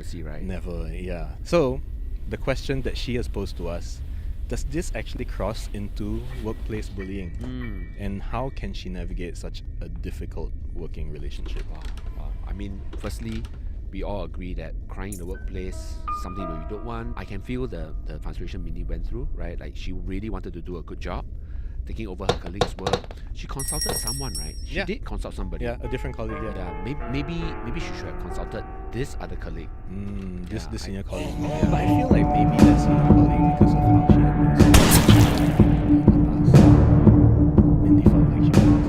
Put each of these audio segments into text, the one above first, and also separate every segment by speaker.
Speaker 1: want to see, right?
Speaker 2: Never, yeah. So, the question that she has posed to us, does this actually cross into workplace bullying? And how can she navigate such a difficult working relationship?
Speaker 1: Wow. I mean, firstly, we all agree that crying in the workplace is something that we don't want. I can feel the frustration Mindy went through, right? Like, she really wanted to do a good job, taking over her colleagues' work. She consulted someone, right? She did consult somebody.
Speaker 2: Yeah, a different colleague,
Speaker 1: Maybe she should have consulted this other colleague.
Speaker 2: This senior colleague. But I feel like maybe that senior colleague, because of how she had been so in the past, Mindy felt like she was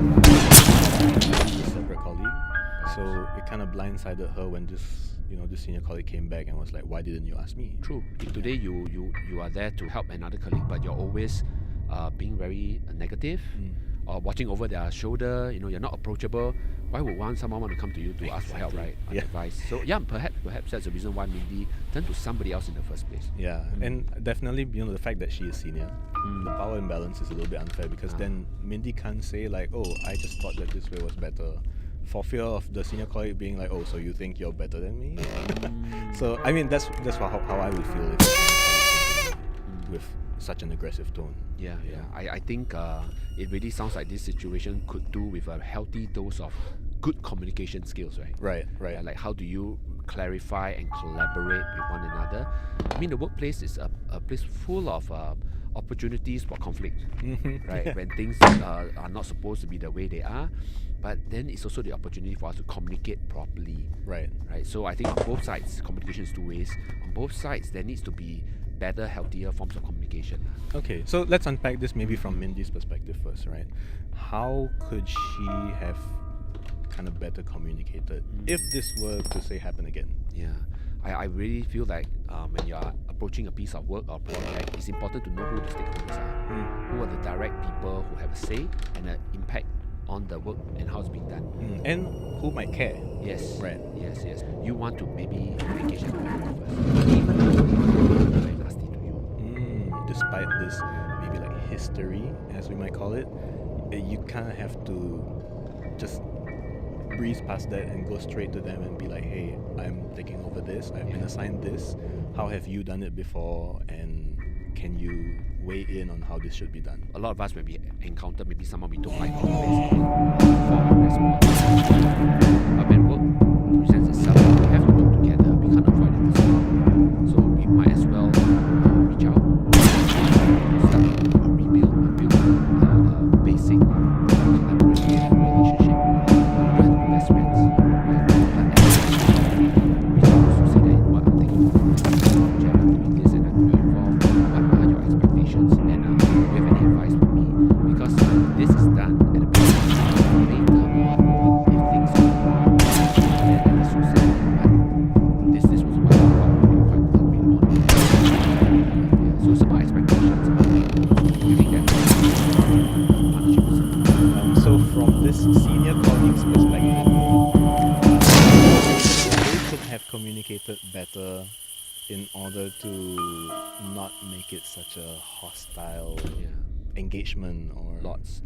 Speaker 2: a separate colleague. So it kind of blindsided her when this senior colleague came back and was like, "Why didn't you ask me?"
Speaker 1: True. If today you are there to help another colleague, but you're always being very negative, or watching over their shoulder, you're not approachable. Why would someone want to come to you to ask for help, right? Advice. So perhaps that's the reason why Mindy turned to somebody else in the first place.
Speaker 2: Yeah, and definitely, the fact that she is senior, the power imbalance is a little bit unfair, because then Mindy can't say like, "Oh, I just thought that this way was better," for fear of the senior colleague being like, "Oh, so you think you're better than me?" So I mean, that's how I would feel if with such an aggressive tone.
Speaker 1: Yeah. I think it really sounds like this situation could do with a healthy dose of good communication skills, right?
Speaker 2: Right.
Speaker 1: Yeah, like, how do you clarify and collaborate with one another? I mean, the workplace is a place full of opportunities for conflict, right? When things are not supposed to be the way they are, but then it's also the opportunity for us to communicate properly,
Speaker 2: right?
Speaker 1: So I think on both sides, communication is two ways. On both sides, there needs to be better, healthier forms of communication.
Speaker 2: Okay, so let's unpack this maybe from Mindy's perspective first, right? How could she have kind of better communicated if this were to say happen again?
Speaker 1: Yeah, I really feel like when you are approaching a piece of work or project, it's important to know who the stakeholders are, who are the direct people who have a say and an impact on the work and how it's being done,
Speaker 2: and who might care.
Speaker 1: Yes,
Speaker 2: right.
Speaker 1: Yes. You want to maybe engage them first, even though very nasty to you.
Speaker 2: Despite this maybe like history, as we might call it, you kind of have to just breeze past that and go straight to them and be like, "Hey, I'm taking over this. I've been assigned this. How have you done it before? And can you weigh in on how this should be done?"
Speaker 1: A lot of us, when we encounter maybe someone we don't like on the place, for response. But when work presents itself, we have to work together. We can't avoid it as well. So we might as well reach out, start rebuild a basic collaborative relationship. We don't have to be best friends, right? But reach out to say that, what I'm taking over this project, I'm doing this, and I'm involved. What are your expectations? And do you have any advice for me? Because this is done at a point later on, if things go wrong, then at least you say, but this was what we quite agreed upon. So it's about expectations, giving them partnership.
Speaker 2: So from this senior colleague's perspective, they could have communicated better in order to not make it such a hostile engagement, or
Speaker 1: Lots.